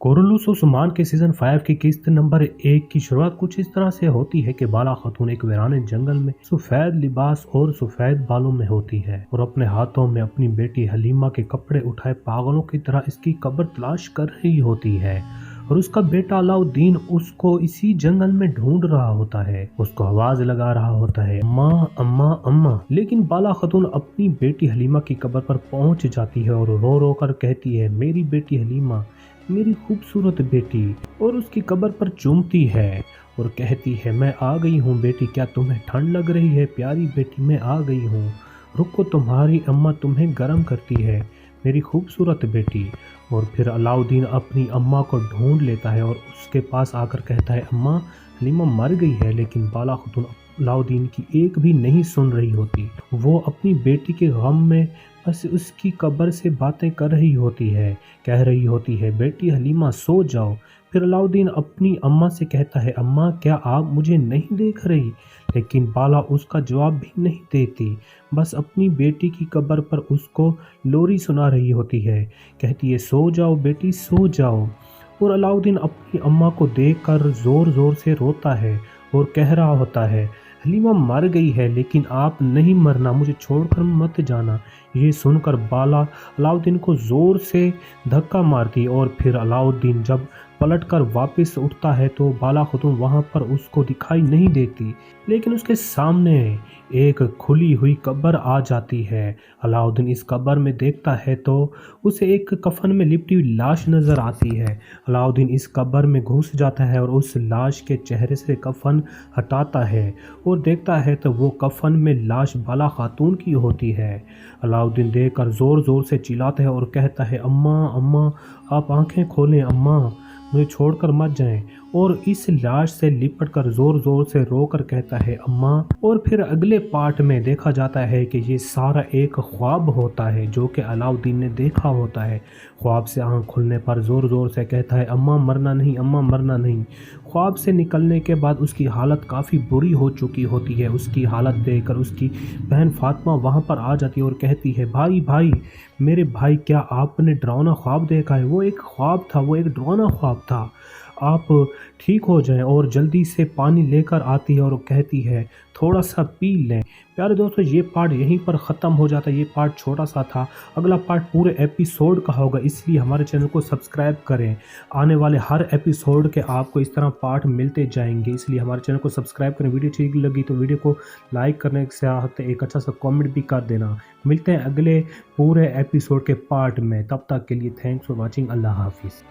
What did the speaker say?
कोरलुस उस्मान के सीजन 5 की किस्त नंबर 1 की शुरुआत कुछ इस तरह से होती है कि बाला खातून एक वीराने जंगल में सफेद लिबास और सफेद बालों में होती है और अपने हाथों में अपनी बेटी हलीमा के कपड़े उठाए पागलों की तरह इसकी कब्र तलाश कर रही होती है और उसका बेटा अलाउद्दीन उसको इसी जंगल में ढूंढ रहा होता है। उसको आवाज लगा रहा होता है, अम्मा अम्मा अम्मा। लेकिन बाला खातून अपनी बेटी हलीमा की कब्र पर पहुंच जाती है और रो रो कर कहती है, मेरी बेटी हलीमा, मेरी खूबसूरत बेटी, और उसकी कब्र पर चूमती है और कहती है, मैं आ गई हूँ बेटी, क्या तुम्हें ठंड लग रही है? प्यारी बेटी, मैं आ गई हूँ, रुको, तुम्हारी अम्मा तुम्हें गर्म करती है, मेरी खूबसूरत बेटी। और फिर अलाउद्दीन अपनी अम्मा को ढूंढ लेता है और उसके पास आकर कहता है, अम्मा, हलीमा मर गई है। लेकिन बाला खातून अलाउद्दीन की एक भी नहीं सुन रही होती। वो अपनी बेटी के गम में बस उसकी कब्र से बातें कर रही होती है, कह रही होती है, बेटी हलीमा सो जाओ। फिर अलाउद्दीन अपनी अम्मा से कहता है, अम्मा क्या आप मुझे नहीं देख रही? लेकिन बाला उसका जवाब भी नहीं देती, बस अपनी बेटी की कब्र पर उसको लोरी सुना रही होती है, कहती है, सो जाओ बेटी सो जाओ। और अलाउद्दीन अपनी अम्मा को देखकर जोर जोर से रोता है और कह रहा होता है, हलीमा मर गई है लेकिन आप नहीं मरना, मुझे छोड़कर मत जाना। ये सुनकर बाला अलाउद्दीन को जोर से धक्का मारती और फिर अलाउद्दीन जब पलटकर वापस उठता है तो बाला खातून वहां पर उसको दिखाई नहीं देती, लेकिन उसके सामने एक खुली हुई कब्र आ जाती है। अलाउद्दीन इस कब्र में देखता है तो उसे एक कफन में लिपटी हुई लाश नजर आती है। अलाउद्दीन इस कब्र में घुस जाता है और उस लाश के चेहरे से कफन हटाता है और देखता है तो वो कफन में लाश बाला खातून की होती है। अलाउद्दीन देखकर जोर जोर से चिल्लाता है और कहता है, अम्मा अम्मा, आप आंखें खोलें अम्मा, मुझे छोड़कर मत जाएं। और इस लाश से लिपट कर जोर जोर से रोकर कहता है, अम्मा। और फिर अगले पार्ट में देखा जाता है कि ये सारा एक ख्वाब होता है जो कि अलाउद्दीन ने देखा होता है। ख्वाब से आंख खुलने पर जोर जोर से कहता है, अम्मा मरना नहीं, अम्मा मरना नहीं। ख्वाब से निकलने के बाद उसकी हालत काफ़ी बुरी हो चुकी होती है। उसकी हालत देखकर उसकी बहन फातिमा वहाँ पर आ जाती है और कहती है, भाई भाई, मेरे भाई, क्या आपने डरावना ख्वाब देखा है? वो एक ख्वाब था, वो एक डरावना ख्वाब था, आप ठीक हो जाएं। और जल्दी से पानी लेकर आती है और कहती है, थोड़ा सा पी लें। प्यारे दोस्तों, ये पार्ट यहीं पर ख़त्म हो जाता है। ये पार्ट छोटा सा था, अगला पार्ट पूरे एपिसोड का होगा, इसलिए हमारे चैनल को सब्सक्राइब करें। आने वाले हर एपिसोड के आपको इस तरह पार्ट मिलते जाएंगे, इसलिए हमारे चैनल को सब्सक्राइब करें। वीडियो ठीक लगी तो वीडियो को लाइक करने के साथ एक अच्छा सा कॉमेंट भी कर देना। मिलते हैं अगले पूरे एपिसोड के पार्ट में, तब तक के लिए थैंक्स फॉर वॉचिंग। अल्लाह हाफिज़।